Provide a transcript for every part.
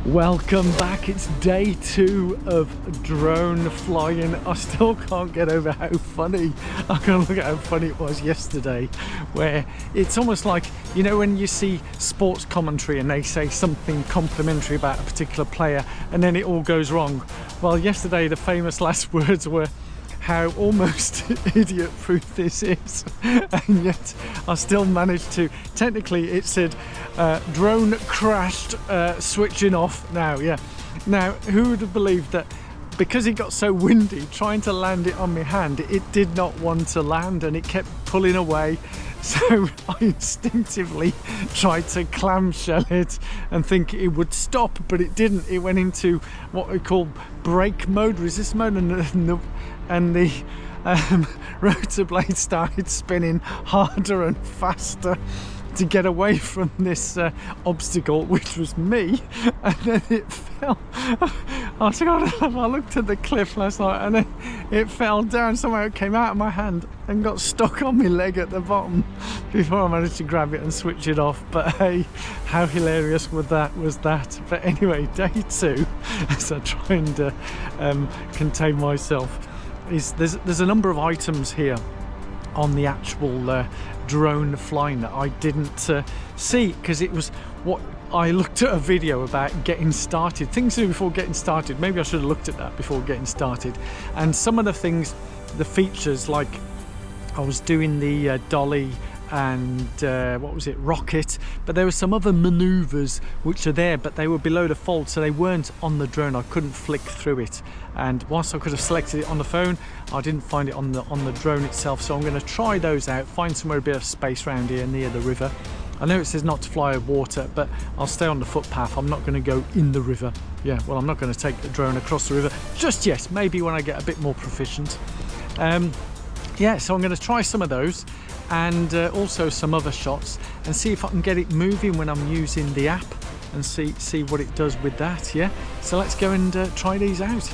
Welcome back. It's day 2 of drone flying. I still can't get over how funny, I can look at how funny it was yesterday, where it's almost like, you know, when you see sports commentary and they say something complimentary about a particular player and then it all goes wrong. Well, yesterday the famous last words were how almost idiot proof this is, and yet I still managed to, technically it said drone crashed, switching off now. Now who would have believed that because it got so windy trying to land it on my hand, it did not want to land and it kept pulling away. So I instinctively tried to clamshell it and think it would stop, but it didn't. It went into what we call brake mode, resist mode, and the rotor blade started spinning harder and faster to get away from this obstacle, which was me, and then it fell. I looked at the cliff last night and then it fell down. Somehow it came out of my hand and got stuck on my leg at the bottom before I managed to grab it and switch it off. But hey, how hilarious was that? But anyway, day 2, as I try and contain myself, is there's a number of items here on the actual drone flying that I didn't see, because it was what I looked at a video about getting started, things to do before getting started. Maybe I should have looked at that before getting started. And some of the things, the features, like I was doing the dolly and what was it, rocket, but there were some other maneuvers which are there, but they were below the fold, so they weren't on the drone. I couldn't flick through it, and whilst I could have selected it on the phone, I didn't find it on the drone itself. So I'm going to try those out, find somewhere a bit of space around here near the river. I know it says not to fly over water, but I'll stay on the footpath. I'm not going to go in the river. Yeah, well, I'm not going to take the drone across the river just yet, maybe when I get a bit more proficient. Yeah, so I'm going to try some of those, and also some other shots, and see if I can get it moving when I'm using the app, and see what it does with that. Yeah, so let's go and try these out.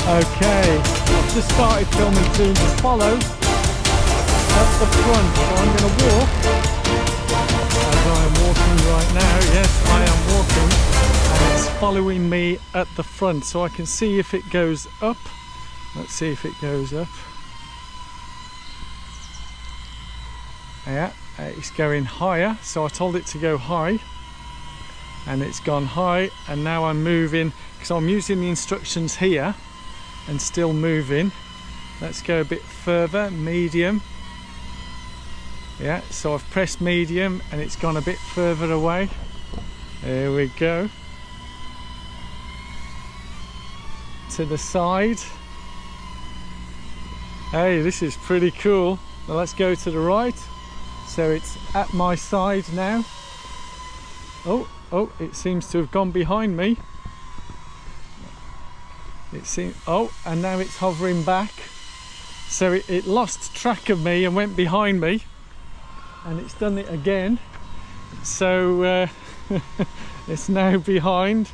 Okay, I've just started filming soon to follow at the front, so I'm going to walk as I am walking right now. Yes, I am walking, and it's following me at the front, so I can see if it goes up. Let's see if it goes up. Yeah, it's going higher, so I told it to go high, and it's gone high, and now I'm moving, because I'm using the instructions here and still moving. Let's go a bit further, medium. Yeah, so I've pressed medium and it's gone a bit further away. There we go. To the side. Hey, this is pretty cool. Now let's go to the right. So it's at my side now. Oh, it seems to have gone behind me. It seems, and now it's hovering back. So it lost track of me and went behind me, and it's done it again. So it's now behind.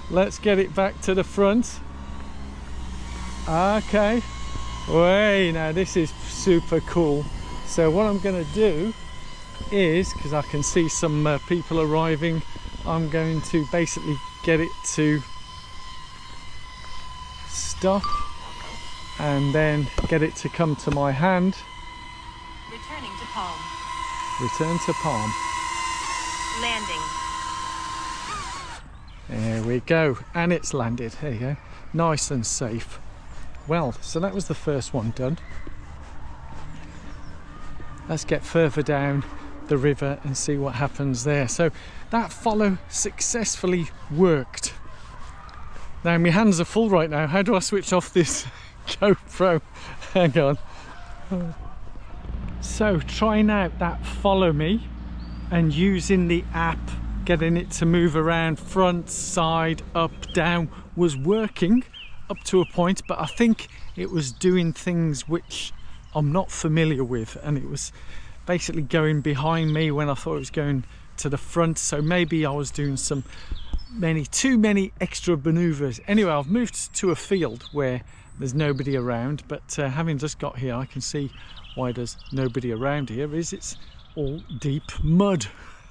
Let's get it back to the front. Okay. Way, now this is super cool. So what I'm going to do is, because I can see some people arriving, I'm going to basically get it to stop and then get it to come to my hand. Returning to palm. Return to palm. Landing. There we go, and it's landed. There you go, nice and safe. Well, so that was the first one done. Let's get further down the river and see what happens there. So that follow successfully worked. Now my hands are full right now. How do I switch off this GoPro? Hang on. So trying out that follow me and using the app, getting it to move around front, side, up, down, was working up to a point, but I think it was doing things which I'm not familiar with, and it was basically going behind me when I thought it was going to the front. So maybe I was doing too many extra maneuvers. Anyway, I've moved to a field where there's nobody around, but having just got here, I can see why there's nobody around here. It's all deep mud.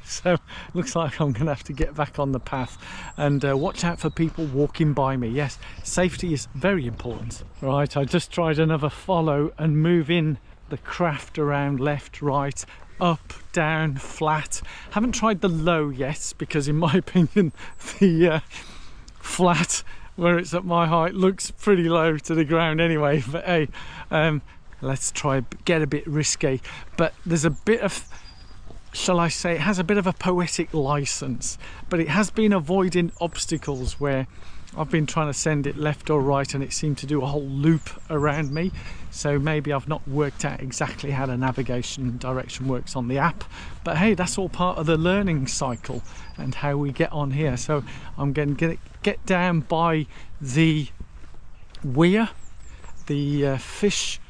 So looks like I'm gonna have to get back on the path and watch out for people walking by me. Yes, safety is very important. Right, I just tried another follow and move in the craft around left, right, up, down, flat. Haven't tried the low yet because in my opinion the flat where it's at my height looks pretty low to the ground anyway. But hey, let's try get a bit risky. But there's a bit of, shall I say, it has a bit of a poetic license, but it has been avoiding obstacles where I've been trying to send it left or right and it seemed to do a whole loop around me. So maybe I've not worked out exactly how the navigation direction works on the app, but hey, that's all part of the learning cycle and how we get on here. So I'm going to get down by the weir, the fish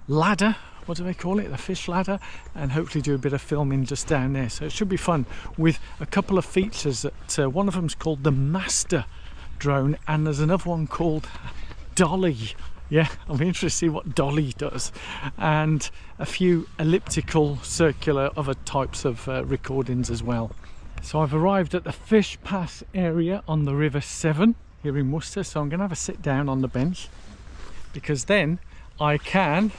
ladder, what do they call it, the fish ladder, and hopefully do a bit of filming just down there. So it should be fun with a couple of features that one of them is called the Master drone and there's another one called Dolly. Yeah, I'm interested to see what Dolly does, and a few elliptical, circular, other types of recordings as well. So I've arrived at the Fish Pass area on the River Severn here in Worcester, so I'm going to have a sit down on the bench because then I can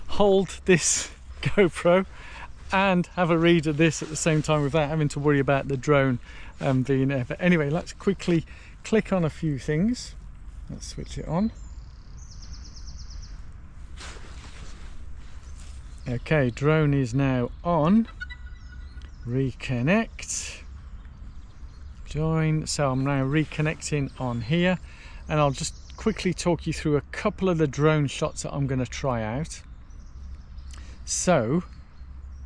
hold this GoPro and have a read of this at the same time without having to worry about the drone being there. But anyway, let's quickly click on a few things. Let's switch it on. Okay, drone is now on. Reconnect. Join. So I'm now reconnecting on here, and I'll just quickly talk you through a couple of the drone shots that I'm going to try out. So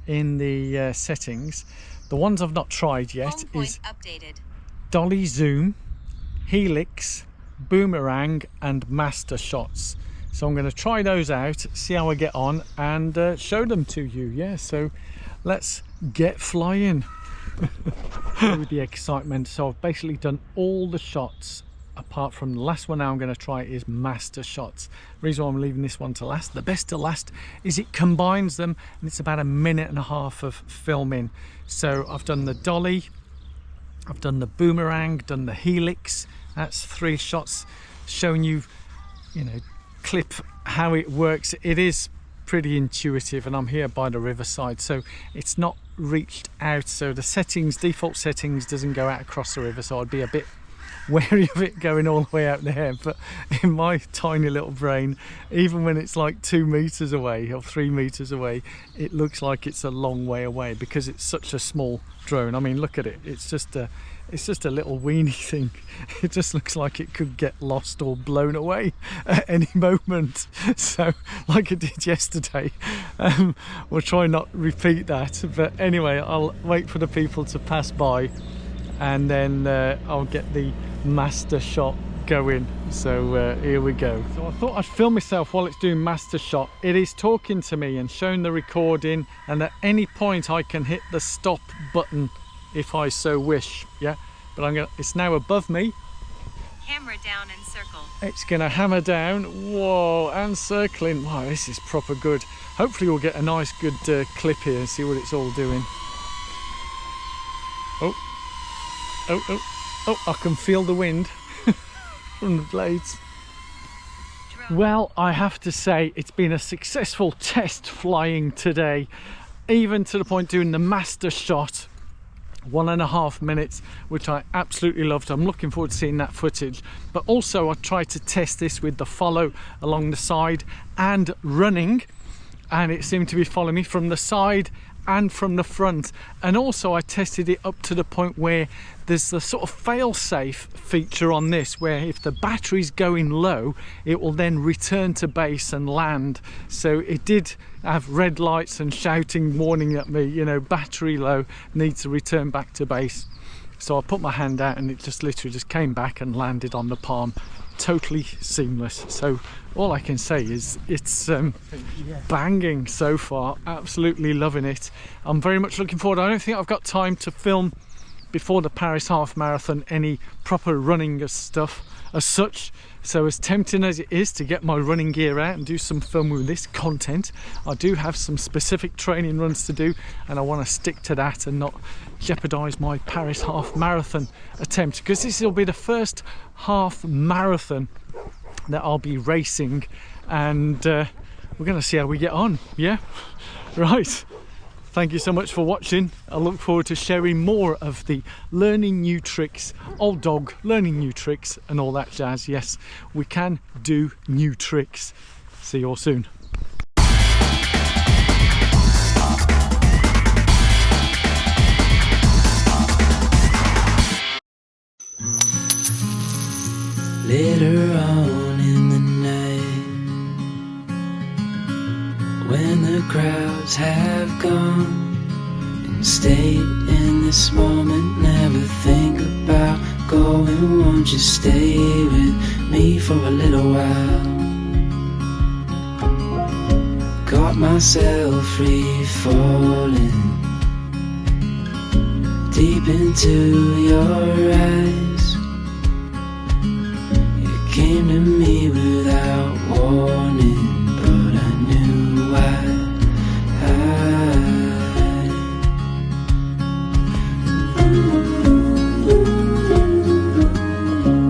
in the settings, the ones I've not tried yet is updated. Dolly Zoom, Helix, Boomerang and Master Shots. So I'm going to try those out, see how I get on, and show them to you. Yeah, so let's get flying. With the excitement. So I've basically done all the shots apart from the last one. Now I'm going to try is Master Shots. The reason why I'm leaving this one to last, the best to last, is it combines them and it's about 1.5 minutes of filming. So I've done the Dolly, I've done the Boomerang, done the Helix. That's 3 shots showing you, you know, clip how it works. It is pretty intuitive, and I'm here by the riverside, so it's not reached out, so the settings, default settings, doesn't go out across the river, so I'd be a bit wary of it going all the way out there. But in my tiny little brain, even when it's like 2 meters away or 3 meters away, it looks like it's a long way away because it's such a small drone. I mean, look at it, it's just a little weeny thing. It just looks like it could get lost or blown away at any moment. So like I did yesterday, we'll try not repeat that. But anyway, I'll wait for the people to pass by and then I'll get the Master Shot going. So here we go. So I thought I'd film myself while it's doing Master Shot. It is talking to me and showing the recording, and at any point I can hit the stop button if I so wish. Yeah, but it's now above me. Hammer down and circle. It's gonna hammer down. Whoa, and circling. Wow, this is proper good. Hopefully we'll get a nice good clip here and see what it's all doing. Oh, I can feel the wind from the blades. Well, I have to say it's been a successful test flying today, even to the point doing the Master Shot. 1.5 minutes, which I absolutely loved. I'm looking forward to seeing that footage. But also I tried to test this with the follow along the side and running, and it seemed to be following me from the side and from the front. And also I tested it up to the point where there's the sort of fail-safe feature on this, where if the battery's going low, it will then return to base and land. So it did have red lights and shouting, warning at me, you know, battery low, needs to return back to base. So I put my hand out and it just literally just came back and landed on the palm. Totally seamless. So all I can say is it's banging so far. Absolutely loving it. I'm very much looking forward. I don't think I've got time to film before the Paris half marathon any proper running stuff as such. So as tempting as it is to get my running gear out and do some fun with this content, I do have some specific training runs to do, and I want to stick to that and not jeopardize my Paris half marathon attempt, because this will be the first half marathon that I'll be racing, and we're going to see how we get on. Yeah, right. Thank you so much for watching. I look forward to sharing more of the learning new tricks, old dog learning new tricks and all that jazz. Yes, we can do new tricks. See you all soon. Later on in the night, when the crowds have gone, and stay in this moment, never think about going. Won't you stay with me for a little while? Got myself free falling deep into your eyes.